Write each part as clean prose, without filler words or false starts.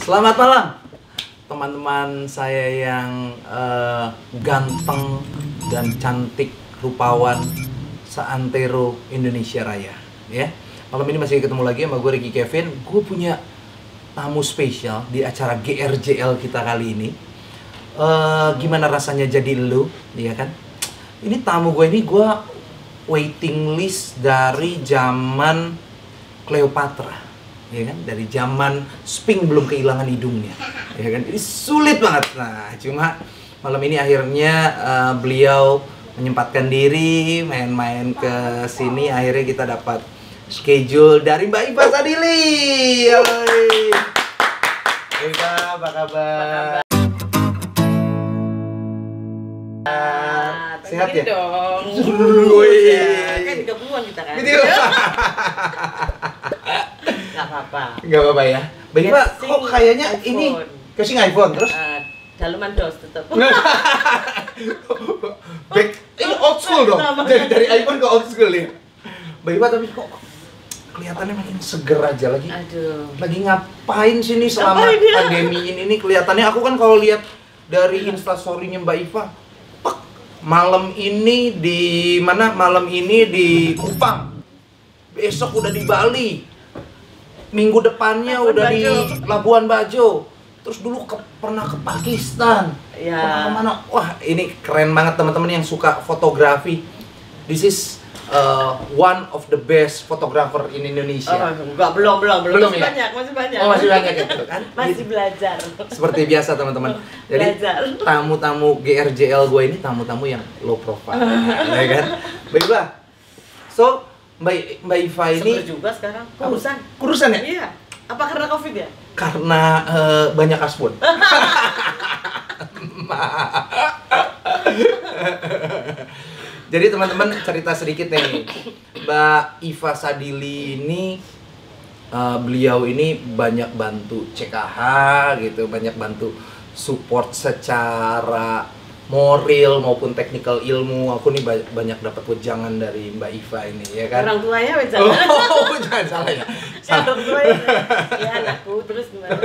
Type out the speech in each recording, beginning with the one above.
Selamat malam teman-teman saya yang ganteng dan cantik rupawan seantero Indonesia Raya ya. Malam ini masih ketemu lagi sama gue Ricky Kevin. Gue punya tamu spesial di acara GRJL kita kali ini. Gimana rasanya jadi lu, ya kan? Ini tamu gue ini gue waiting list dari zaman Cleopatra. Ya kan, dari zaman Sphinx belum kehilangan hidungnya, ya kan, ini sulit banget. Nah, cuma malam ini akhirnya beliau menyempatkan diri main-main ke sini. Akhirnya kita dapat schedule dari Mbak Iva Sadili. Iva, apa kabar? Sehat ya? Dong. Ya, kan 30-an kita kan. Gitu. Gak apa-apa. Gak apa-apa ya. Mbak Iva, kok kayaknya iPhone. ini casing iPhone terus? Daleman dos tetap. Back, ini old school dong. Dari iPhone ke old school ya. Mbak Iva, tapi kok kelihatannya makin seger aja lagi. Aduh. Lagi ngapain sih nih selama Ngapain ya? pandemi ini kelihatannya, aku kan kalau lihat dari instastory-nya Mbak Iva, pek, malam ini di mana? Malam ini di Kupang. Besok udah di Bali. Minggu depannya Labuan udah Bajo. di Labuan Bajo. Terus dulu pernah ke Pakistan. Ya. Pernah kemana? Wah, ini keren banget teman-teman yang suka fotografi. This is one of the best photographer in Indonesia. Enggak, belum Belum masih ya? banyak, masih banyak. Oh, masih banyak gitu kan? Masih belajar. Seperti biasa teman-teman. Jadi Belajar. tamu-tamu GRJL gue ini tamu-tamu yang low profile, ya kan? Baiklah. So Mbak Iva ini Seger juga sekarang. Kurusan. kurusan ya? Iya. Apa karena Covid ya? Karena banyak asbun. Jadi teman-teman, cerita sedikit nih. Mbak Iva Sadili ini beliau ini banyak bantu CKH gitu, banyak bantu support secara moral maupun teknikal ilmu. Aku nih banyak dapat wejangan dari Mbak Iva ini, ya kan? Orang tuanya beda. Oh, jangan salah ya. Salah. Orang tuanya. Ya anakku terus gimana?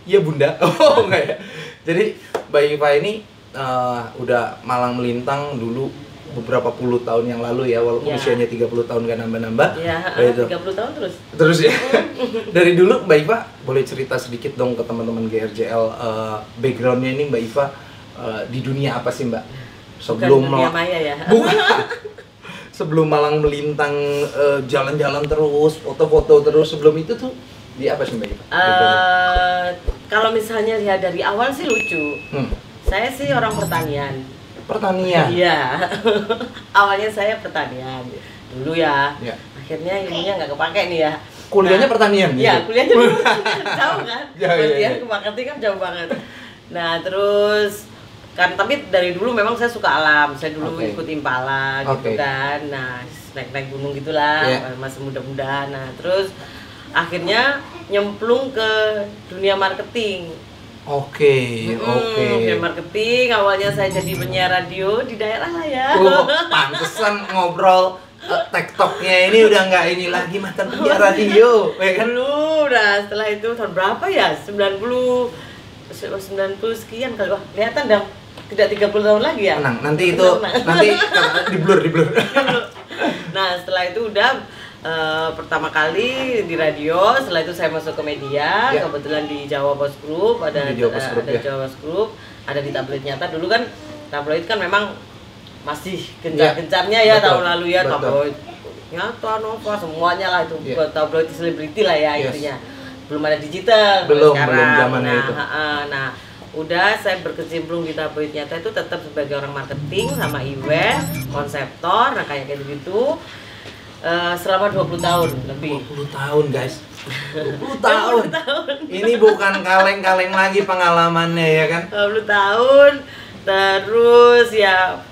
Iya bunda. Oh enggak ya. Jadi Mbak Iva ini udah malang melintang dulu beberapa puluh tahun yang lalu ya, walaupun Ya. usianya 30 tahun gak nambah-nambah. Ya, Gitu. 30 tahun terus. Terus ya. Dari dulu Mbak Iva boleh cerita sedikit dong ke teman-teman GRJL, backgroundnya ini Mbak Iva di dunia apa sih Mbak? Sebelum Bukan dunia maya ya. Bukan. Sebelum malang melintang, jalan-jalan terus, foto-foto terus, sebelum itu tuh di apa sih Mbak Iva? Kalau misalnya lihat dari awal sih lucu. Saya sih orang pertanian. Pertanian. Iya. Awalnya saya pertanian dulu ya. Ya. Akhirnya ilmunya nggak kepake nih ya. Kuliahnya Nah, pertanian gitu? Iya, kuliahnya dulu jauh kan. Ya, ya, Kemudian ya. ke marketing kan jauh banget. Nah, terus kan tapi dari dulu memang saya suka alam. Saya dulu Oke. ikut impala gitu Oke. kan. Nah, naik-naik gunung gitulah, Ya. masih muda-muda. Nah, terus akhirnya nyemplung ke dunia marketing. Oke. Dunia marketing. Awalnya saya jadi penyiar radio di daerah lah ya. Oh, pantesan ngobrol TikToknya ini udah nggak ini lagi, mantan penyiar radio, ya kan? Dulu udah, setelah itu tahun berapa ya? 90 sekian kali. Wah, kelihatan dong. Tidak 30 tahun lagi ya? Tenang, nanti itu Tenang. nanti di blur. Nah, setelah itu udah pertama kali di radio, setelah itu saya masuk ke media, Ya. kebetulan di Jawa Post Group, ada Di Jawa Post Group, ada ya. Jawa Post Group, ada di Tabloid Nyata. Dulu kan tabloid kan memang masih gencar-gencarnya ya, Betul, tahun lalu ya, betul. tabloid Nyata, Nova, semuanya lah itu, Ya. buat tabloid selebriti lah ya. Yes. Intinya. Belum ada digital Belum sekarang. zamannya Nah, itu. nah, udah saya berkecimpung di Tabloid Nyata itu tetap sebagai orang marketing sama event, konseptor, nah kayak gitu. Selama 20 tahun lebih. 20 tahun guys. 20 tahun. Ini bukan kaleng-kaleng lagi pengalamannya, ya kan? 20 tahun. Terus ya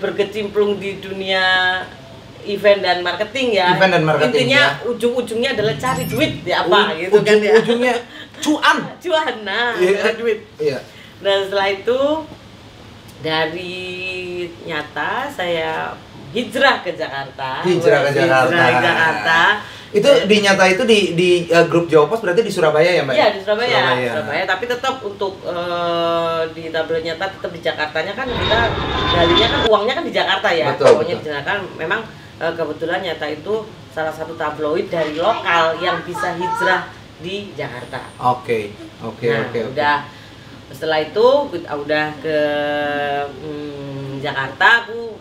berkecimpung di dunia event dan marketing ya. Event dan marketing, intinya ya. ujung-ujungnya adalah cari duit ya apa gitu kan ya. Ujung-ujungnya cuan. Cuan, nah, Iya. cari duit. Iya. Dan setelah itu dari Nyata saya hijrah ke Jakarta. Hijrah ke Jakarta. Hijrah ke Jakarta. Itu di Nyata itu di grup Jawa Pos berarti di Surabaya ya Mbak? Iya di Surabaya. Tapi tetap untuk di tabloid Nyata tetap di Jakartanya kan kita galinya kan uangnya kan di Jakarta ya. Uangnya di Jakarta memang kebetulan Nyata itu salah satu tabloid dari lokal yang bisa hijrah di Jakarta. Oke. Udah setelah itu udah ke Jakarta, aku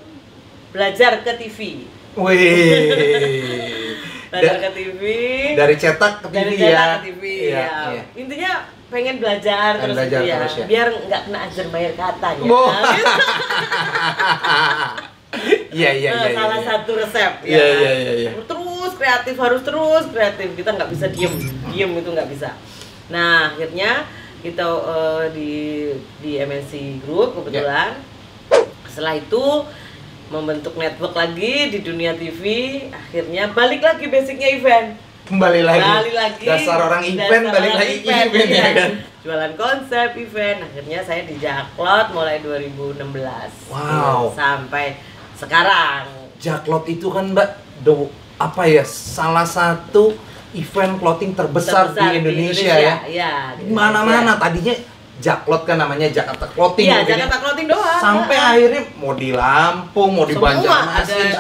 belajar ke TV. Wih. Belajar ke TV. Dari cetak ke TV dari cetak ke TV ya. Iya. Intinya pengen belajar terus gitu ya. Biar nggak kena ajar bayar katanya. Iya. Salah satu resep ya. Iya. Harus terus kreatif. Kita nggak bisa diem itu nggak bisa. Nah akhirnya kita di MNC Group kebetulan. Setelah itu membentuk network lagi di dunia TV, akhirnya balik lagi basicnya event. Kembali lagi. Dasar orang event, balik lagi event ya kan. Jualan konsep event, akhirnya saya di Jaklot mulai 2016. Wow. Sampai sekarang. Jaklot itu kan Mbak, salah satu event clothing terbesar di Indonesia ya. Iya. Mana-mana tadinya Jaklot kan namanya Jakarta Clothing. Iya, Jakarta Clothing doang. Sampai akhirnya mau di Lampung, mau di Banjarmasin.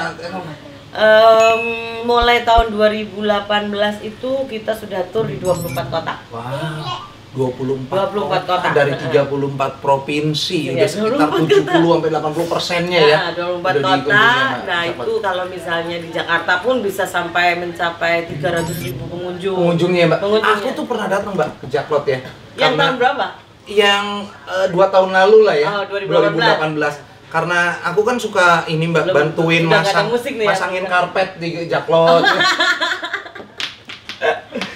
Mulai tahun 2018 itu kita sudah tur di 24 kota. Wow. 24 kota dari 34 provinsi, udah sekitar 70 sampai 80%-nya ya. 24 kota. Nah, itu kalau misalnya di Jakarta pun bisa sampai mencapai 300.000 pengunjung. Pengunjungnya, Mbak. Aku tuh pernah datang, Mbak, ke Jaklot ya. Yang tahun berapa? Yang 2 tahun lalu lah ya. 2018. Karena aku kan suka ini Mbak, bantuin pasangin karpet di Jaklot.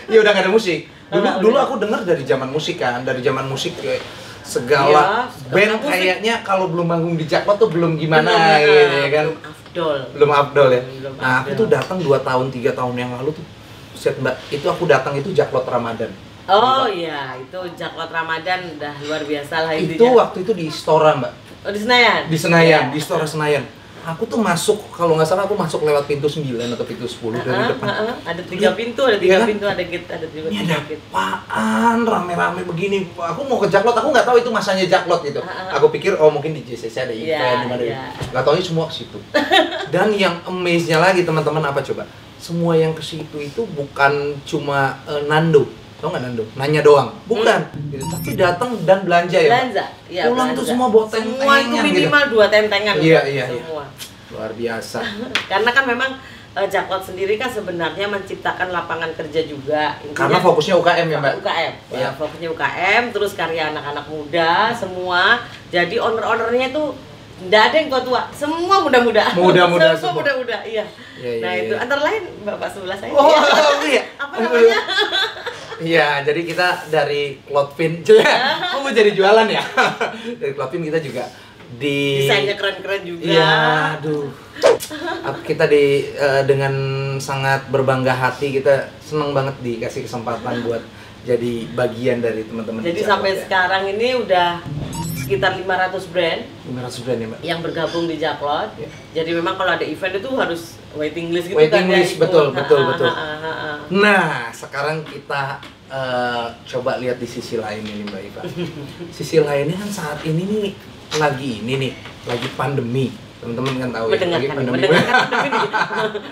Ya udah gak ada musik. Dulu aku dengar dari zaman musik kayak segala band kayaknya kalau belum manggung di Jaklot tuh belum gimana gitu ya kan. Belum afdol ya. Nah, aku tuh datang 2 tahun 3 tahun yang lalu tuh. Set Mbak, itu aku datang itu Jaklot Ramadan. Oh iya, itu Jaklot Ramadan udah luar biasa lah intinya. Itu waktu itu di Istora Mbak. Oh di Senayan? Di Senayan, di Istora Senayan. Aku tuh masuk, kalau nggak salah aku masuk lewat pintu 9 atau pintu 10 dari depan. Ada 3 pintu, ada 3 pintu, ada gate, ada 3 ini ada apaan rame-rame begini. Aku mau ke Jaklot, aku nggak tahu itu masanya Jaklot gitu. Aku pikir mungkin di JCC ada event, nggak taunya semua ke situ. Dan yang amaze-nya lagi teman-teman apa coba? Semua yang ke situ itu bukan cuma Nando. Tau nggak Nando? Nanya doang, bukan gitu. Tapi datang dan belanja ya. Iya, pulang tuh semua bawa tentengan. Semua itu minimal gitu. 2 tentengan. Iya. Semua. Luar biasa. Karena kan memang Jaklot sendiri kan sebenarnya menciptakan lapangan kerja juga. Intinya, karena fokusnya UKM ya Mbak? UKM, ya fokusnya UKM, terus karya anak-anak muda semua. Jadi owner-ownernya itu nggak ada yang tua, semua muda-muda. Muda-muda semua muda-muda, iya. Nah itu antara lain Bapak sebelah saya. Oh iya. Apa namanya? Iya, jadi kita dari Clothpin, kamu jadi jualan ya? Dari Clothpin kita juga desainnya keren-keren juga. Iya, aduh. Kita dengan sangat berbangga hati, kita seneng banget dikasih kesempatan buat jadi bagian dari teman-teman. Jadi sampai sekarang ini udah sekitar 500 brand. 500 brand ya Mbak? Yang bergabung di Jaklot. Ya. Jadi memang kalau ada event itu harus waiting list gitu waiting kan. List, betul. Nah, sekarang kita coba lihat di sisi lain ini Mbak Iva. Sisi lainnya kan saat ini nih lagi pandemi. Teman-teman kan tahu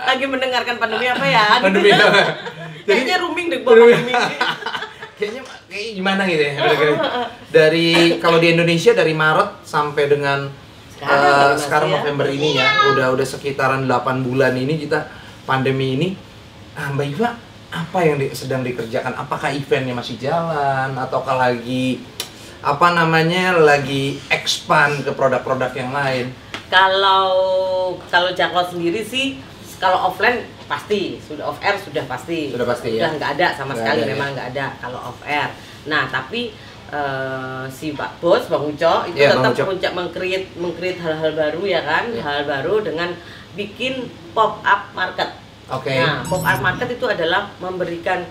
lagi mendengarkan pandemi apa ya? Pandemi apa? Kayaknya rooming deh pandemi. Kayaknya gimana gitu ya. Dari kalau di Indonesia dari Maret sampai dengan sekarang November ini ya, udah sekitaran 8 bulan ini kita pandemi ini. Mbak Iva, apa yang sedang dikerjakan? Apakah eventnya masih jalan ataukah lagi lagi expand ke produk-produk yang lain? Kalau Jaklot sendiri sih, kalau offline pasti, sudah off air sudah pasti. Sudah pasti ya. Udah nggak ada sama sekali, memang nggak ada kalau off air. Nah tapi si Pak Bos, Bang Uco itu tetap puncak meng-create hal-hal baru ya kan, hal baru dengan bikin pop up market. Nah pop up market itu adalah memberikan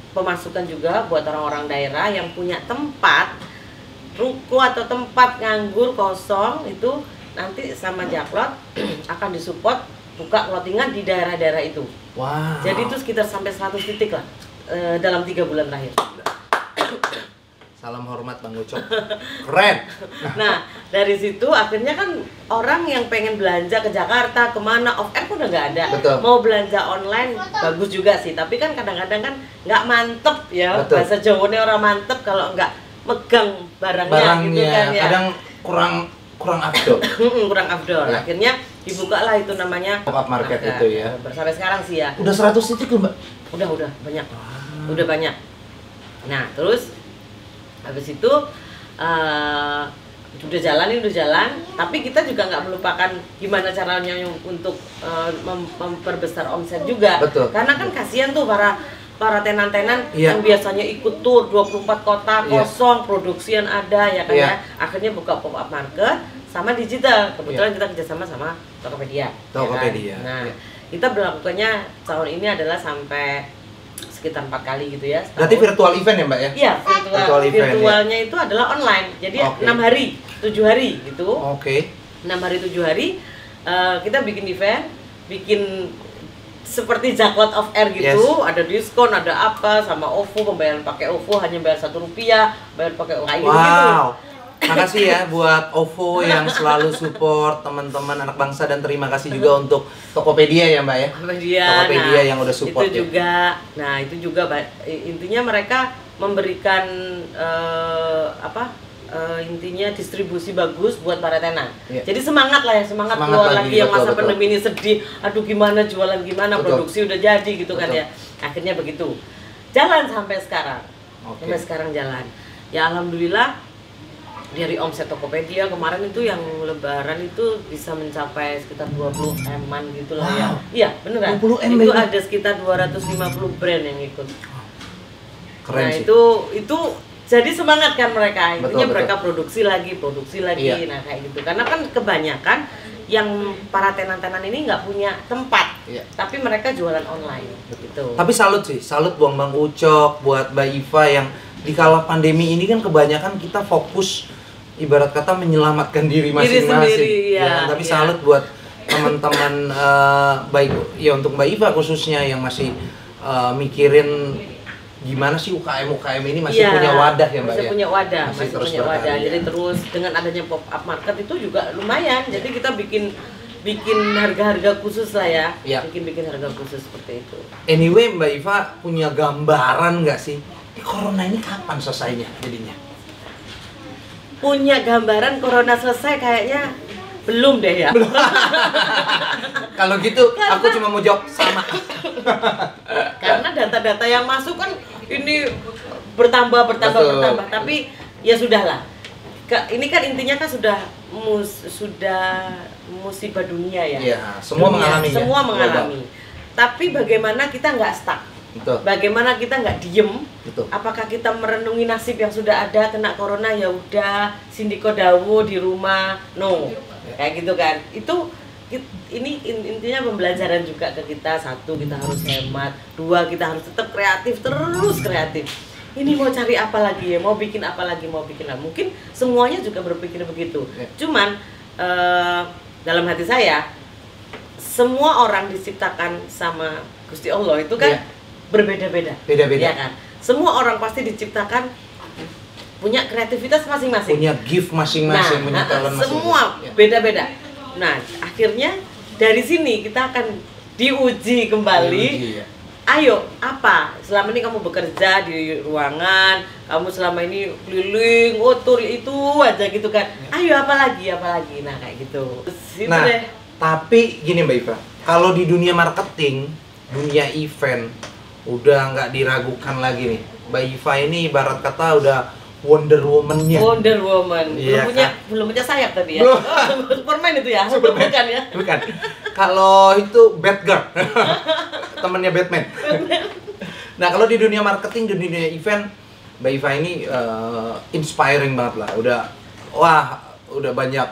pemasukan juga buat orang-orang daerah yang punya tempat ruko atau tempat nganggur kosong, itu nanti sama Jaklot akan disupport buka clothingan di daerah-daerah itu. Wow. Jadi itu sekitar sampai 100 titik lah dalam 3 bulan terakhir. Salam hormat Bang Ucok. Keren. Nah, dari situ akhirnya kan orang yang pengen belanja ke Jakarta, kemana, off air pun udah nggak ada. Betul. Mau belanja online bagus juga sih, tapi kan kadang-kadang kan nggak mantep ya. Betul. Bahasa Jawanya orang mantep kalau nggak megang barangnya gitu kan ya. Kadang kurang afdol. Kurang afdol. Ya. Akhirnya dibukalah itu namanya pop-up market itu ya. Sampai sekarang sih ya. Udah 100 titik loh, Mbak. Udah banyak. Udah banyak. Nah, terus habis itu udah jalan, tapi kita juga nggak melupakan gimana caranya untuk memperbesar omset juga. Betul. Karena kan kasihan tuh para tenan-tenan Iya. yang biasanya ikut tur 24 kota kosong, produksian ada ya kan Iya. ya. Akhirnya buka pop up market sama digital. Kebetulan kita kerjasama sama Tokopedia. Tokopedia. Ya kan? Nah, Iya. kita berlakukannya tahun ini adalah sampai sekitar 4 kali gitu ya. Berarti virtual event ya, Mbak ya? Iya, Virtual event, virtualnya itu adalah online. Jadi Oke. 6 hari, 7 hari gitu. Oke. 6 hari 7 hari kita bikin event, bikin seperti jackpot of air gitu, ada diskon, ada apa sama OVO, pembayaran pakai OVO hanya bayar Rp1, bayar pakai kayak gitu. Wow. Makasih ya buat OVO yang selalu support teman-teman anak bangsa, dan terima kasih juga untuk Tokopedia ya, Mbak ya. Tokopedia yang udah support itu juga. Nah, itu juga intinya mereka memberikan intinya distribusi bagus buat para tenan. Iya. Jadi semangat lah ya, semangat keluar lagi yang masa pandemi ini sedih. Aduh gimana jualan gimana, produksi udah jadi gitu kan ya. Akhirnya begitu. Jalan sampai sekarang. Sampai sekarang jalan. Ya alhamdulillah dari omset Tokopedia kemarin itu yang lebaran itu bisa mencapai sekitar 20 M-an gitu lah ya. Iya, beneran. 20 M itu ada sekitar 250 brand yang ikut. Keren Nah, sih. itu jadi semangat kan mereka. Intinya Betul. mereka produksi lagi. Iya. Nah, kayak gitu. Karena kan kebanyakan yang para tenan-tenan ini nggak punya tempat. Iya. Tapi mereka jualan online gitu. Tapi salut buat Bang Ucok, buat Mbak Iva yang di kala pandemi ini kan kebanyakan kita fokus ibarat kata menyelamatkan diri masing-masing. Sendiri, Ya, tapi salut buat teman-teman baik ya untuk Mbak Iva khususnya yang masih mikirin gimana sih UKM ini masih punya wadah ya, Mbak masih ya. punya wadah, Masih terus punya wadah. berkarya. Jadi terus dengan adanya pop up market itu juga lumayan. Jadi kita bikin harga-harga khusus lah ya. Iya. Bikin harga khusus seperti itu. Anyway, Mbak Iva punya gambaran nggak sih? Corona ini kapan selesainya jadinya? Punya gambaran corona selesai kayaknya belum deh ya. Kalau gitu, aku cuma mau jawab sama. Karena data-data yang masuk kan ini bertambah. Betul. Tapi ya sudahlah. Ini kan intinya kan sudah musibah dunia ya. Iya, semua mengalami. Semua mengalami. Tapi bagaimana kita nggak stuck? Betul. Bagaimana kita nggak diem? Betul. Apakah kita merenungi nasib yang sudah ada, kena corona ya udah sindiko dawu di rumah? No, kayak gitu kan? Ini intinya pembelajaran juga ke kita. 1, kita harus hemat. 2, kita harus tetap kreatif, terus kreatif. Ini mau cari apa lagi ya? Mau bikin apa lagi? Mungkin semuanya juga berpikir begitu. Cuman dalam hati saya, semua orang diciptakan sama Gusti Allah itu kan berbeda-beda. Ya kan? Semua orang pasti diciptakan punya kreativitas masing-masing. Punya gift masing-masing, punya talent masing-masing. Semua beda-beda. Nah, akhirnya dari sini kita akan diuji kembali. Ayo, apa? Selama ini kamu bekerja di ruangan, kamu selama ini keliling, tur itu aja gitu kan. Ayo apa lagi? Nah, kayak gitu. Nah, tapi gini Mbak Iva, kalau di dunia marketing, dunia event, udah nggak diragukan lagi nih. Mbak Iva ini ibarat kata udah Wonder Woman-nya. Wonder Woman. Iya, belum punya sayap tapi ya. Belum. Superman itu ya. Superman. Bukan ya. Bukan. Kalau itu Batgirl. Temennya Batman. Nah, kalau di dunia marketing, di dunia event, Mbak Iva ini inspiring banget lah. Udah banyak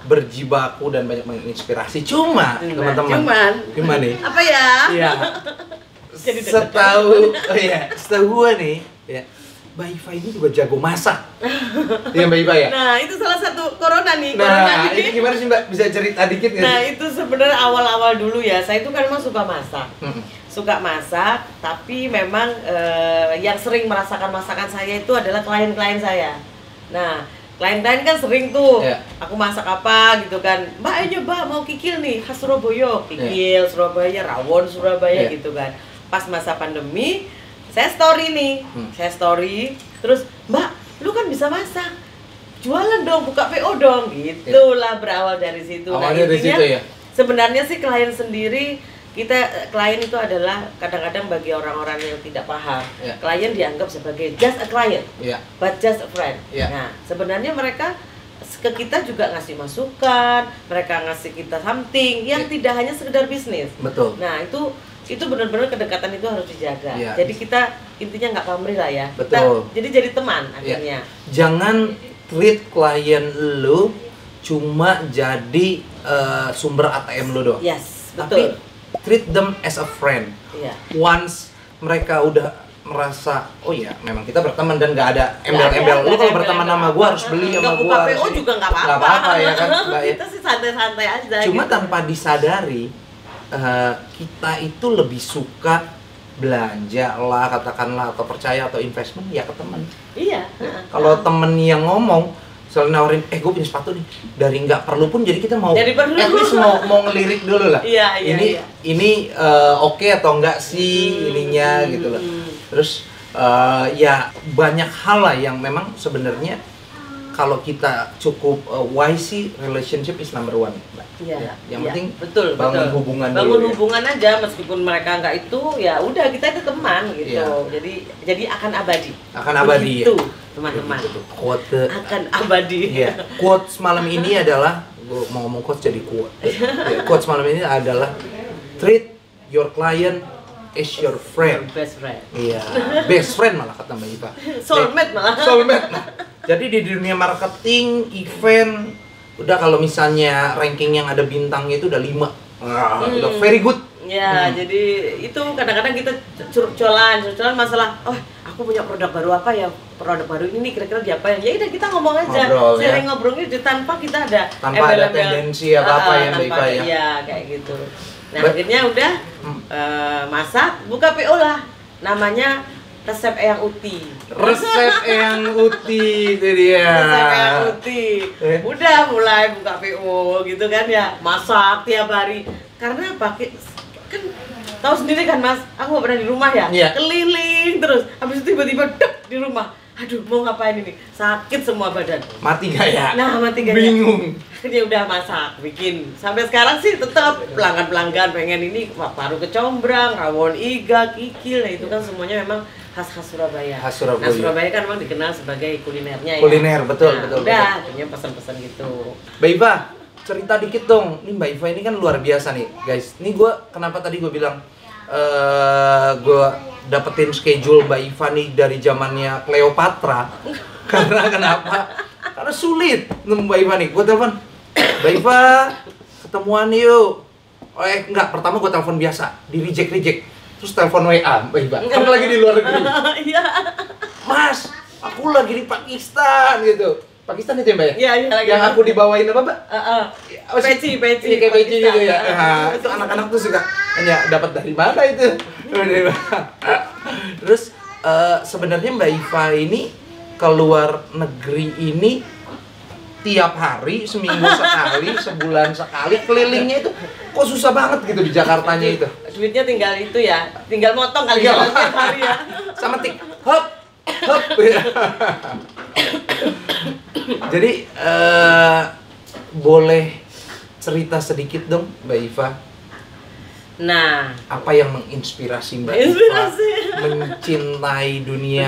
berjibaku dan banyak menginspirasi. Cuma teman-teman, gimana nih? Apa ya? Iya. Setahu gua nih, ya, Mbak Iva ini juga jago masak. Iya Mbak Iva ya? Nah, itu salah satu corona nih. Nah, ini gimana sih Mbak? Bisa cerita dikit nggak Nah, sih? itu sebenarnya awal-awal dulu ya. Saya itu kan memang suka masak. Suka masak, tapi memang yang sering merasakan masakan saya itu adalah klien-klien saya. Nah, klien-klien kan sering tuh, aku masak apa gitu kan, Mbak ayo nyoba mau kikil nih, khas Surabaya, kikil Surabaya, rawon Surabaya gitu kan. Pas masa pandemi, saya story nih, terus Mbak, lu kan bisa masak, jualan dong, buka PO dong, gitulah berawal dari situ. Awalnya dari situ ya? Sebenarnya sih klien sendiri, klien itu adalah kadang-kadang bagi orang-orang yang tidak paham, klien dianggap sebagai just a client, but just a friend. Nah, sebenarnya mereka ke kita juga ngasih masukan, mereka ngasih kita something yang tidak hanya sekedar bisnis. Betul. Nah, itu benar-benar kedekatan itu harus dijaga. Jadi kita intinya nggak pamrih lah ya. Betul. Jadi teman akhirnya. Jangan treat klien lu cuma jadi sumber ATM lu doang. Yes, betul. Tapi treat them as a friend. Once mereka udah merasa, oh ya memang kita berteman dan nggak ada embel-embel. Lu kalau berteman sama gua harus beli sama gua. Buka PO juga nggak apa-apa. Nggak apa-apa ya kan, Mbak ya. Kita sih santai-santai aja. Cuma gitu. tanpa disadari, kita itu lebih suka belanja lah katakanlah atau percaya atau investment ya ke teman. Iya. Kalau temen yang ngomong selalu nawarin, gue punya sepatu nih, dari nggak perlu pun jadi kita mau at least mau ngelirik dulu lah. Ini oke atau enggak sih ininya gitu loh. Terus ya banyak hal lah yang memang sebenarnya kalau kita cukup wise sih, relationship is number one, Mbak. Yang penting bangun hubungan dulu. Bangun hubungan aja, meskipun mereka nggak itu, ya udah kita itu teman gitu. Jadi akan abadi. Akan abadi. Begitu, teman-teman. Quote akan abadi. Quote malam ini adalah, gue mau ngomong quote jadi quote. Quote malam ini adalah treat your client as your friend. Best friend. Iya, best friend malah kata Mbak Iva. Soulmate malah. Soulmate. Jadi di dunia marketing, event, udah kalau misalnya ranking yang ada bintangnya itu udah 5. Udah very good. Ya, jadi itu kadang-kadang kita curcolan masalah, oh aku punya produk baru apa ya, produk baru ini kira-kira diapain, ya udah kita ngomong aja, sering ngobrolnya tanpa kita ada tendensi apa-apa ya Mbak Iva ya. Iya, kayak gitu. Nah akhirnya udah masak, buka PO lah, namanya Resep Eyang Uti. Resep Eyang Uti itu dia. Resep Eyang Uti. Udah mulai buka PO gitu kan ya, masak tiap hari. Karena pakai kan tahu sendiri kan Mas, aku nggak pernah di rumah ya, keliling terus. Habis itu tiba-tiba dek di rumah. Aduh, mau ngapain ini? Sakit semua badan. Mati gaya. Nah, mati gaya. Bingung. Dia udah masak, bikin. Sampai sekarang sih tetap pelanggan-pelanggan pengen ini paru kecombrang, rawon iga, kikil. Nah, itu kan semuanya memang khas Surabaya. Khas Surabaya. Nah, Surabaya kan memang dikenal sebagai kulinernya ya. Kuliner, betul, betul. Udah, punya pesan-pesan gitu. Mbak Iva, cerita dikit dong. Ini Mbak Iva ini kan luar biasa nih, guys. Ini kenapa tadi gue bilang gue dapetin schedule Mbak Iva nih dari zamannya Cleopatra. Karena kenapa? Karena sulit nemu Mbak Iva nih. Gue telepon, Mbak Iva, ketemuan yuk. Enggak, pertama gue telepon biasa, di reject. Terus telepon WA Mbak Iva, kamu lagi di luar negeri. Iya. Mas, aku lagi di Pakistan gitu. Pakistan itu ya Mbak ya? Iya, lagi. Yang aku dibawain apa Mbak? Peci. Kayak peci gitu ya. Nah, itu anak-anak tuh suka hanya dapat dari mana itu? Terus sebenarnya Mbak Iva ini keluar negeri ini tiap hari, seminggu sekali, sebulan sekali, kelilingnya itu kok susah banget gitu di Jakartanya itu. Duitnya tinggal itu ya, tinggal motong kali ya tiap hari ya. Sama tik, hop. Jadi boleh cerita sedikit dong Mbak Iva. Nah, apa yang menginspirasi Mbak Iva mencintai dunia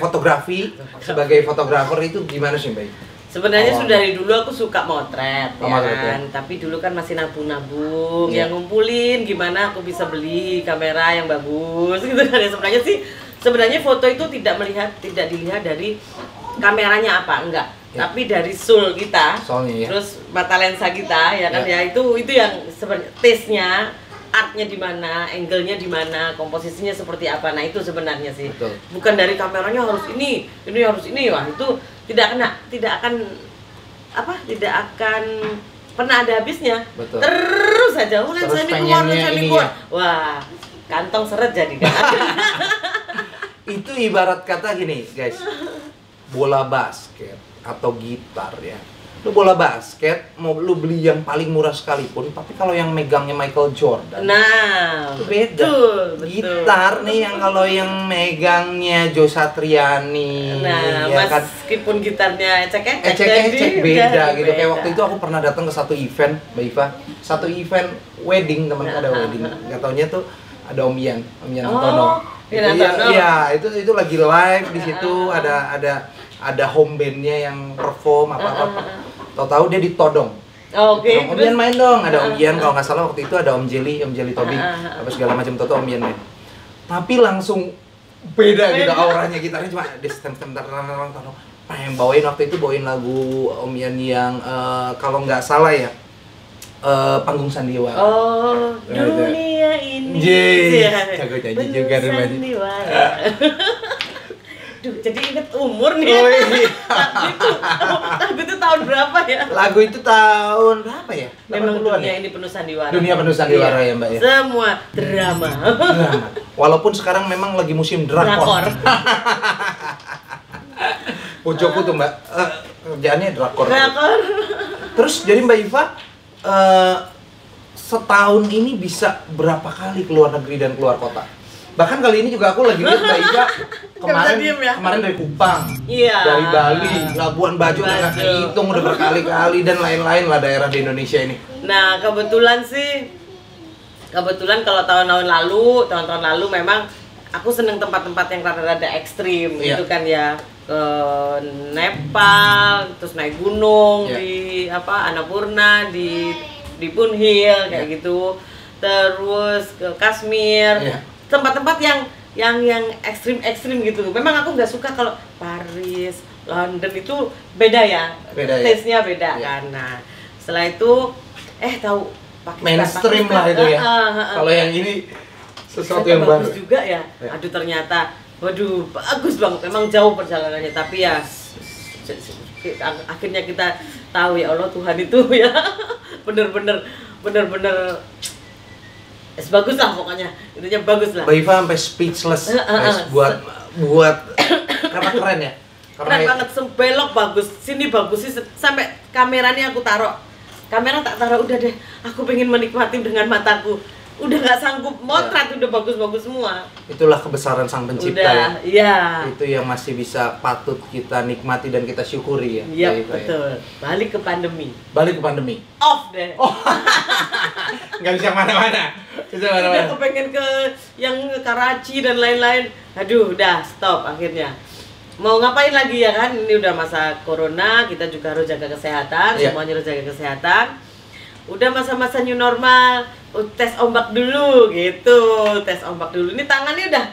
fotografi sebagai fotografer itu gimana sih Mbak Iva? Sebenarnya sudah dari dulu aku suka motret, kan? Tapi dulu kan masih nabung-nabung, yang ngumpulin gimana aku bisa beli kamera yang bagus gitu kan. Sebenarnya foto itu tidak dilihat dari kameranya apa, enggak. Tapi dari soul kita, terus mata lensa kita ya kan ya, itu yang sebenarnya taste-nya artnya di mana, angle-nya di mana, komposisinya seperti apa. Nah itu sebenarnya sih. Betul. Bukan dari kameranya harus ini harus ini. Wah itu tidak akan pernah ada habisnya. Betul. Terus aja, wah Terus ini keluar, pengennya ini ini keluar. Wah kantong seret jadi kan. Itu ibarat kata gini guys, bola basket atau gitar ya. Lu bola basket mau lu beli yang paling murah sekalipun, tapi kalau yang megangnya Michael Jordan, Nah itu beda. betul. Gitar nih yang kalau yang megangnya Joe Satriani, Nah ya kan, meskipun gitarnya ecek-ecek ecek jadi beda gitu. Kayak beda. waktu itu aku pernah datang ke satu event, Mbak Iva, satu event wedding, teman ada wedding. Nggak taunya tuh ada Om Ian Antono. Ian Itu Antono. ya, itu lagi live di situ, ada home bandnya yang perform apa. Tahu-tahu dia ditodong. Oke. Om Ian main dong, ada Om Ian kalau nggak salah waktu itu ada Om Jelly Tobing, apa segala macam tahu Om Ian main. Tapi langsung beda gitu auranya, gitarnya cuma di stem pengen bawain lagu Om Ian yang kalau nggak salah ya Panggung Sandiwara. Oh, Nah, itu. dunia ini. Yeay, Ya. jago nyanyi Penuh juga remaja. sandiwara. Duh, jadi inget umur nih. Oh, iya. Lagu itu tahun berapa ya? Lagu itu tahun berapa ya? Memang 80-an dunia ya? ini penuh sandiwara. Dunia penuh sandiwara ya, Mbak ya. Semua drama. Drama. Walaupun sekarang memang lagi musim drakor. Pojokku tuh Mbak, kerjaannya drakor. Drakor. Terus jadi Mbak Iva setahun ini bisa berapa kali keluar negeri dan keluar kota? Bahkan kali ini juga aku lagi lihat Mbak Iva kemarin dari Kupang, Iya. dari Bali, Labuan Bajo, nggak kehitung udah berkali-kali dan lain-lain lah daerah di Indonesia ini. Nah, kebetulan kalau tahun-tahun lalu memang aku seneng tempat-tempat yang rada-rada ekstrim. Iya. Itu kan ya ke Nepal, terus naik gunung Iya. di Annapurna, di Punhil kayak Iya. gitu. Terus ke Kashmir. Iya. Tempat-tempat yang ekstrim gitu. Memang aku nggak suka kalau Paris, London itu beda ya. Beda ya. Taste-nya beda Iya. kan. Nah, setelah itu tahu Pakistan, Mainstream lah itu ya. Kalau yang ini sesuatu yang bagus baru. juga ya. Ya. Aduh ternyata, waduh bagus banget. Memang jauh perjalanannya, tapi ya akhirnya kita tahu ya Allah Tuhan itu ya bener-bener bagus lah pokoknya, intinya bagus lah. Mbak Iva sampai speechless guys, buat karena keren ya. Keren banget, sebelok bagus, sini bagus sih, sampai kameranya aku taruh. Kamera tak taruh, udah deh, aku pengen menikmati dengan mataku. Udah nggak sanggup motret, udah bagus-bagus semua. Itulah kebesaran Sang Pencipta Udah, ya. iya. Itu yang masih bisa patut kita nikmati dan kita syukuri ya. Iya, Mbak Iva, ya. betul. Balik ke pandemi. Balik ke pandemi. Off deh. Oh, nggak bisa kemana-mana. Bisa Udah kemana-mana. kepengen ke yang Karachi dan lain-lain. Aduh, udah stop akhirnya. Mau ngapain lagi ya kan? Ini udah masa corona, kita juga harus jaga kesehatan, Iya. semuanya harus jaga kesehatan. Udah masa-masa new normal, tes ombak dulu gitu, tes ombak dulu. Ini tangannya udah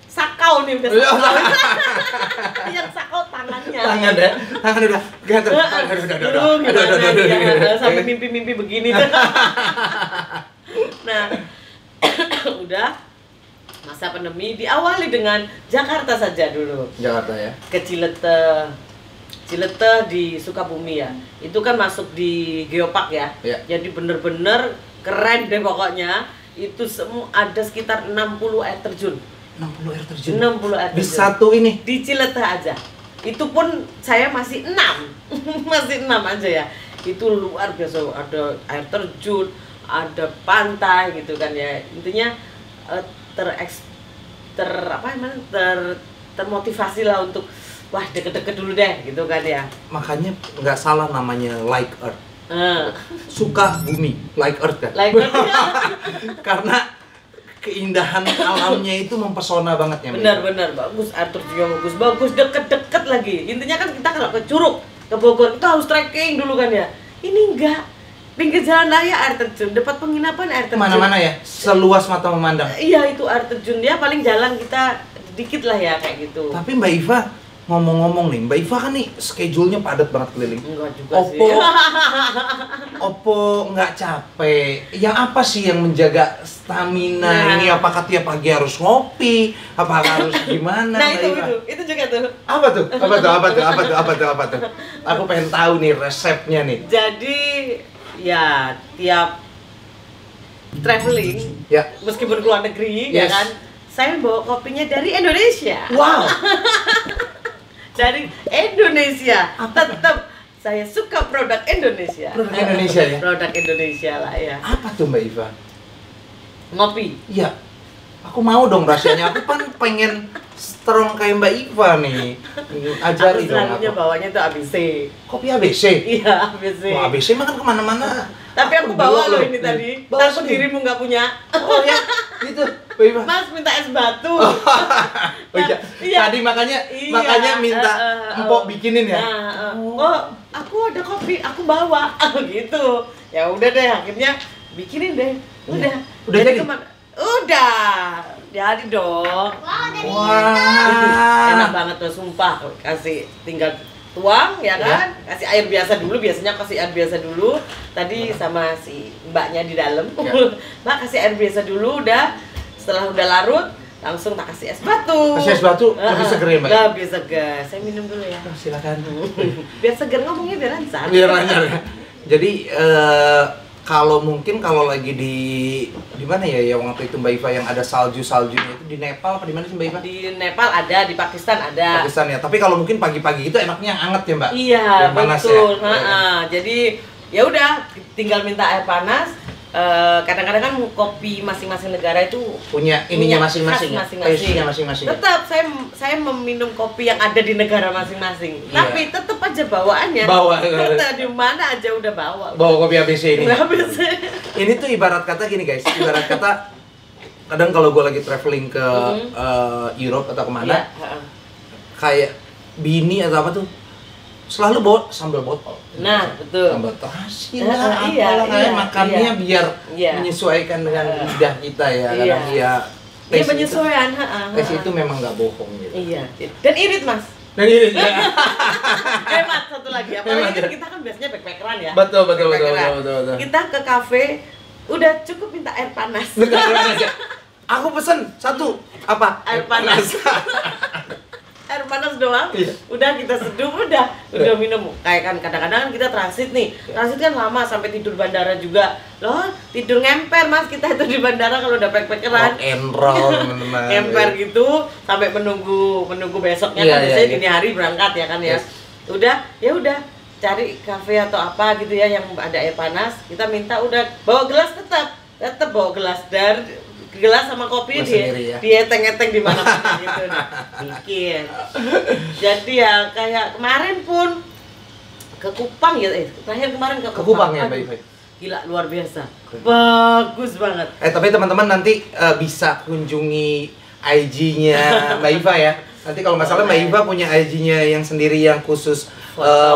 sakau nih, udah sakau. Yang sakau tangannya. Tangan udah gatel. Aduh, gimana nih ya? Sampai mimpi-mimpi begini tuh. Nah, udah masa pandemi diawali dengan Jakarta saja dulu. Jakarta ya. Ke Cilete di Sukabumi ya. Itu kan masuk di Geopark ya. Iya. Jadi bener-bener keren deh pokoknya. Itu semua ada sekitar 60 air terjun. 60 air terjun. 60 air Di terjun. satu ini. Di Cilete aja. Itu pun saya masih 6. Masih 6 aja ya. Itu luar biasa, ada air terjun, ada pantai gitu kan ya. Intinya termotivasi lah untuk wah deket-deket dulu deh gitu kan ya. Makanya nggak salah namanya Like Earth. Suka bumi, like Earth kan? Like Karena keindahan alamnya itu mempesona banget ya. benar-benar bagus, air terjunnya bagus, deket-deket lagi. Intinya kan kita kalau ke Curug, ke Bogor itu harus trekking dulu kan ya. Ini enggak, pinggir jalan raya air terjun, depan penginapan air terjun. Mana-mana ya, seluas mata memandang. Iya itu air terjun, dia paling jalan kita dikit lah ya kayak gitu. Tapi Mbak Iva, ngomong-ngomong nih, Mbak Iva kan nih schedule-nya padat banget keliling. Enggak juga Opo, sih. Opo nggak capek? Yang apa sih yang menjaga stamina Nah. ini? Apakah tiap pagi harus ngopi? Apa harus gimana? Nah Mbak Iva? itu juga tuh. Apa tuh? Apa tuh? Aku pengen tahu nih resepnya nih. Jadi ya tiap traveling, Ya. meskipun ke luar negeri, ya Yes. kan, saya bawa kopinya dari Indonesia. Wow. Dari Indonesia. Tetap saya suka produk Indonesia. Produk Indonesia ya? Produk Indonesia lah ya. Apa tuh Mbak Iva? Ngopi. Iya. Aku mau dong rahasianya. Aku kan pengen strong kayak Mbak Iva nih. Ajari Aku dong selalunya apa. bawanya tuh ABC. Kopi ABC. Iya, ABC. Wah, ABC mah kan kemana-mana. Tapi aku bawa loh ini Iya. tadi. Bawa Takut sendiri. dirimu nggak punya. Oh ya, gitu. Mbak Iva. Mas minta es batu. Oh iya. Iya. Tadi makanya Iya, minta empok bikinin ya. Nah, oh, aku ada kopi, aku bawa. Gitu. Ya udah deh, akhirnya bikinin deh. Udah. Udah jadi? Udah. Jadi dong. Wah. Enak banget tuh, sumpah. Kasih tinggal tuang ya kan, kasih air biasa dulu, biasanya kasih air biasa dulu. Tadi sama si mbaknya di dalam, Mbak kasih air biasa dulu, udah. Setelah udah larut, langsung tak kasih es batu. Kasih es batu, lebih seger ya Mbak? Lebih seger. Saya minum dulu ya. Oh, silakan. Biar seger ngomongnya biar lancar. Biar lancar ya. Jadi kalau mungkin kalau lagi di mana ya yang waktu itu Mbak Iva yang ada saljunya itu di Nepal apa di mana sih Mbak Iva? Di Nepal ada, di Pakistan ada. Pakistan ya. Tapi kalau mungkin pagi-pagi itu enaknya yang hangat ya Mbak? Iya, Yang panas betul. ya. Jadi ya udah, tinggal minta air panas. Kadang-kadang kan kopi masing-masing negara itu Punya ininya masing-masing ya? khas masing-masing. Taste-nya masing-masing. Tetap saya meminum kopi yang ada di negara masing-masing. Iya. Tapi tetap aja bawaannya. Bawa. Tetap di mana aja udah bawa. Bawa kopi ABC ini. Nggak bisa. Ini tuh ibarat kata gini guys, ibarat kata kadang kalau gue lagi traveling ke Europe atau kemana, Iya, heeh. kayak bini atau apa tuh selalu bawa sambal botol. Nah, betul. Sambal terasi Iya, lah, iya, apalah kayak iya, makannya iya. biar Iya. menyesuaikan dengan lidah kita ya. Iya. Kadang ya Ini taste penyesuaian, Tes itu memang nggak bohong gitu. Iya. Dan irit, Mas. Dan ini ya. Hemat satu lagi. Apalagi Hemat, kan ya. kita kan biasanya backpackeran ya. Betul. Backpackeran. Kita ke kafe, udah cukup minta air panas. Bentar, aja. Aku pesen satu apa? Air panas. Air panas doang, Iya. udah kita seduh, udah minum. Kayak kan kadang-kadang kita transit nih, transit kan lama sampai tidur bandara juga. Loh, tidur ngemper Mas kita itu di bandara kalau udah backpackeran. Rock and roll teman-teman. Ngemper gitu sampai menunggu besoknya Iya, kan iya, biasanya iya. dini hari berangkat ya kan ya. Yes. Udah cari kafe atau apa gitu ya yang ada air panas, kita minta udah bawa gelas tetap bawa gelas dari gelas sama kopi Gelas sendiri ya. dieteng-eteng di mana-mana gitu bikin. Jadi ya kayak kemarin pun ke Kupang ya, terakhir kemarin ke Kupang ya, Mbak Aduh, Iva? gila luar biasa, bagus banget. Tapi teman-teman nanti bisa kunjungi IG-nya Mbak Iva ya. Nanti kalau nggak salah Mbak Iva punya IG-nya yang sendiri yang khusus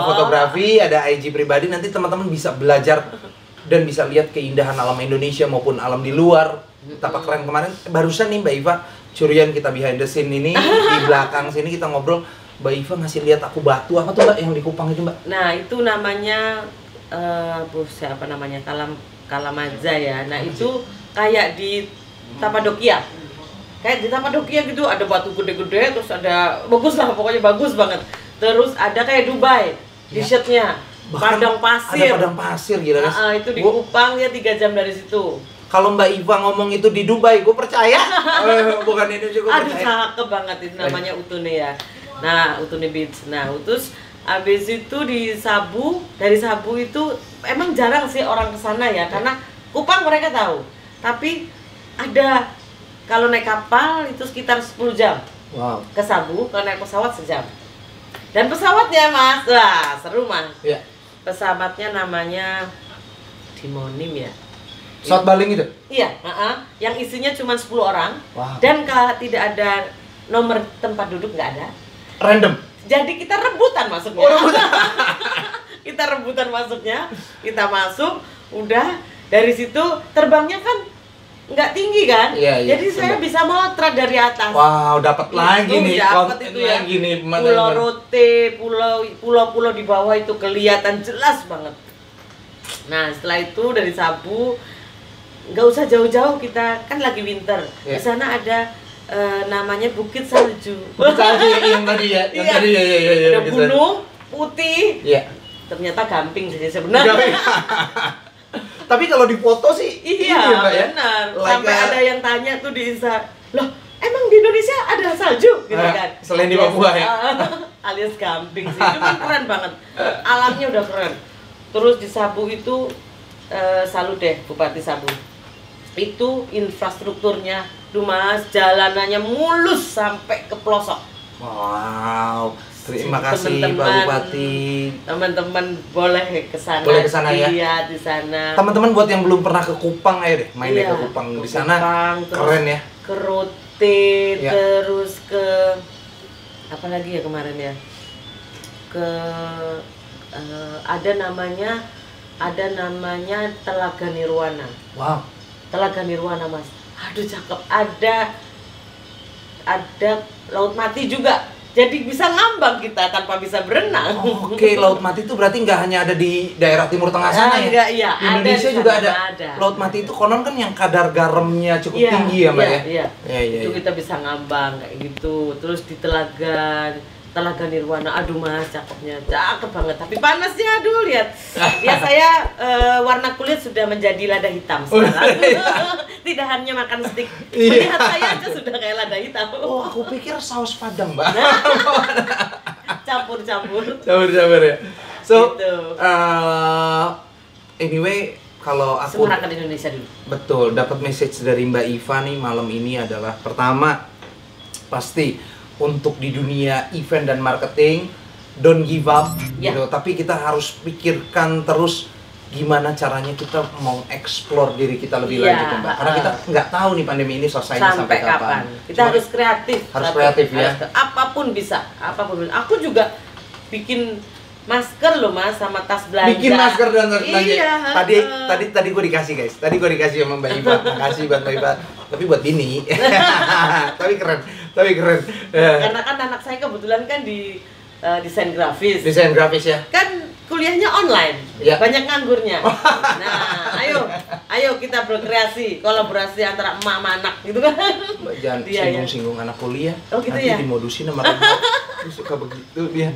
fotografi, ada IG pribadi. Nanti teman-teman bisa belajar dan bisa lihat keindahan alam Indonesia maupun alam di luar. Betapa keren kemarin. Barusan nih Mbak Iva, curian kita behind the scene ini di belakang sini kita ngobrol. Mbak Iva ngasih lihat aku batu apa tuh Mbak yang di Kupang itu Mbak? Nah itu namanya siapa namanya Kalamaja ya. Nah itu kayak di Tapadokia. Kayak di Tapadokia gitu ada batu gede-gede, terus ada bagus lah pokoknya bagus banget. Terus ada kayak Dubai t-shirtnya, padang pasir. Ada padang pasir gila guys. Itu di Kupang ya 3 jam dari situ. Kalau Mbak Iva ngomong itu di Dubai, gue percaya. Bukan Indonesia, gue Aduh percaya. cakep banget itu namanya Utune ya. Nah Utune Beach. Nah terus abis itu di Sabu, dari Sabu itu emang jarang sih orang kesana ya, karena Kupang mereka tahu. Tapi ada kalau naik kapal itu sekitar 10 jam Wow. ke Sabu, kalau naik pesawat sejam. Dan pesawatnya Mas, wah seru Mas. Ya. Pesawatnya namanya Timonim ya. Pesawat baling itu? Iya, yang isinya cuma 10 orang. Wow. Dan tidak ada nomor tempat duduk, nggak ada. Random. Jadi kita rebutan masuknya. Oh, rebutan. Kita rebutan masuknya, kita masuk, udah dari situ terbangnya kan nggak tinggi kan, Iya, iya, jadi saya bisa motret dari atas. Wow, dapat lagi nih Dapat itu ya. lagi nih Pulau Rote, pulau-pulau di bawah itu kelihatan jelas banget. Nah setelah itu dari Sabu nggak usah jauh-jauh, kita kan lagi winter. Di sana ada namanya Bukit Salju. Bukit Salju yang tadi ya, yang tadi ya. Ada gunung putih. Iya. Ternyata gamping sih sebenarnya. Tapi kalau di foto sih iya, Mbak, ya? benar. Like Sampai ada yang tanya tuh di Insta, loh emang di Indonesia ada salju? Gitu kan. Selain di Papua ya? Alias gamping sih, cuma keren banget. Alamnya udah keren. Terus di Sabu itu, salut deh Bupati Sabu. Itu infrastrukturnya, tuh Mas, jalanannya mulus sampai ke pelosok. Wow. Terima kasih Pak Bupati. Teman-teman boleh ke sana. Boleh ke sana ya. Lihat di sana. Teman-teman buat yang belum pernah ke Kupang ayo deh, main ke Kupang. Di sana keren ya. Ke Rote, terus ke apa lagi ya kemarin ya? Ke ada namanya Telaga Nirwana. Wow. Telaga Nirwana, Mas. Aduh cakep. Ada laut mati juga. Jadi bisa ngambang kita tanpa bisa berenang. Oke, laut mati itu berarti nggak hanya ada di daerah Timur Tengah sana ya? Enggak, iya. Di Indonesia juga ada. Laut mati itu konon kan yang kadar garamnya cukup tinggi ya Mbak ya? Iya. Itu kita bisa ngambang kayak gitu. Terus di Telaga Nirwana, aduh Mas, cakep banget. Tapi panasnya, aduh lihat. Ya saya warna kulit sudah menjadi lada hitam sekarang. Tidak hanya makan steak, melihat saya aja sudah kayak lada hitam. Oh, aku pikir saus Padang Mbak. Campur-campur ya. So, gitu. Anyway, kalau aku Semarakan Indonesia dulu. Betul, dapat message dari Mbak Iva nih malam ini adalah pertama, pasti untuk di dunia event dan marketing don't give up gitu, tapi kita harus pikirkan terus gimana caranya kita mau explore diri kita lebih lanjut Mbak, karena kita nggak tahu nih pandemi ini selesainya sampai kapan. Kita harus kreatif. Kreatif ya. Apapun bisa, apapun. Aku juga bikin masker loh Mas, sama tas belanja. Bikin masker dan tas belanja. Iya. Tadi gue dikasih guys. Tadi gue dikasih sama Mbak Iva. Makasih buat Mbak Iva. Tapi buat Dini. Tapi keren. Karena kan anak saya kebetulan kan di desain grafis. Desain grafis ya. Kan kuliahnya online. Ya. Banyak nganggurnya. Nah, ayo kita berkreasi, kolaborasi antara emak sama anak gitu kan. Mbak jangan singgung-singgung anak kuliah. Oh gitu nanti ya. Dimodusin sama Renat. Dia suka begitu dia.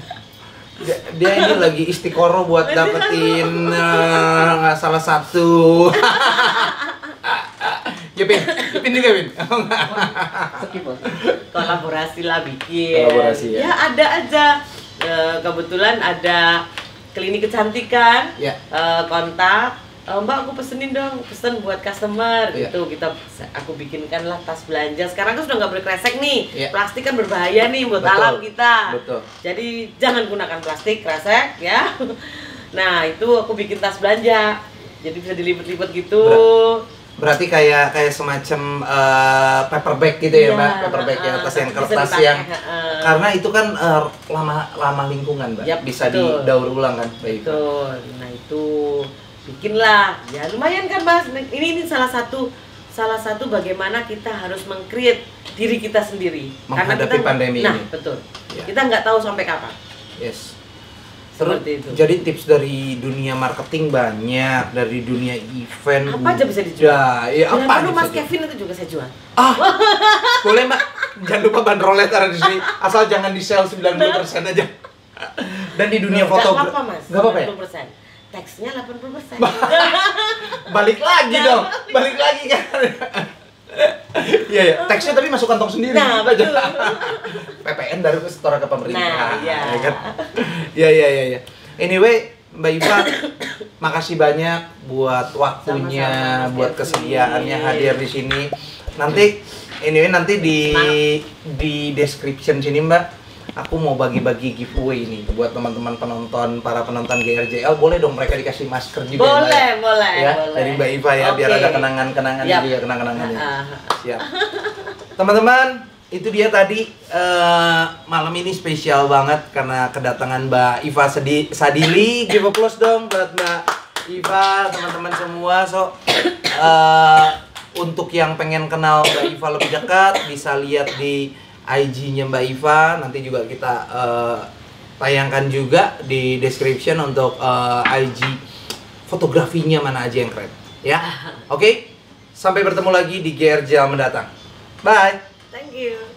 Dia ini lagi istiqoroh buat dapetin salah satu. Ya Pin juga Pin. Kolaborasi lah bikin. Kolaborasi ya. Ya ada aja. Kebetulan ada klinik kecantikan. Ya. Kontak. Mbak aku pesen buat customer gitu. Aku bikinkan lah tas belanja. Sekarang kan sudah nggak berkresek nih. Plastik kan berbahaya nih buat alam kita. Betul. Jadi jangan gunakan plastik kresek ya. Nah itu aku bikin tas belanja. Jadi bisa dilipet-lipet gitu. Berarti kayak semacam paper bag gitu ya Mbak, paper bag ya, tas yang kertas yang karena itu kan lama lingkungan Mbak, bisa didaur ulang kan. Betul. Nah itu bikinlah, ya lumayan kan Mas. Ini salah satu bagaimana kita harus meng-create diri kita sendiri menghadapi pandemi ini. Betul. Kita nggak tahu sampai kapan. Yes. Seperti itu. Jadi tips dari dunia marketing banyak, dari dunia event. Apa aja bisa dijual. Ya apa? Lalu Mas Kevin itu juga saya jual. Boleh Mbak. Jangan lupa bandrolnya taruh di sini. Asal jangan di sell 90% aja. Dan di dunia foto. Gak apa-apa Mas. Gak apa-apa ya? Teksnya 80%. Balik lagi dong. Balik lagi kan. Iya, teksnya tapi masuk kantong sendiri. Nah, betul. PPN dari setoran ke pemerintah. Nah, iya. Iya. Anyway, Mbak Iva, makasih banyak buat waktunya, Sama-sama, buat kesediaannya hadir di sini. Nanti di description sini Mbak, aku mau bagi-bagi giveaway nih buat teman-teman para penonton GRJL. Boleh dong mereka dikasih masker juga boleh, ya, boleh. dari Mbak Iva ya, biar ada kenangan-kenangan juga kenangannya. Siap. Teman-teman, itu dia tadi malam ini spesial banget karena kedatangan Mbak Iva Sadili. Give applause dong buat Mbak Iva, teman-teman semua. So Untuk yang pengen kenal Mbak Iva lebih dekat, bisa lihat di IG-nya Mbak Iva. Nanti juga kita tayangkan juga di description untuk IG fotografinya mana aja yang keren. Ya, oke. Sampai bertemu lagi di GR Jam mendatang. Bye. Thank you.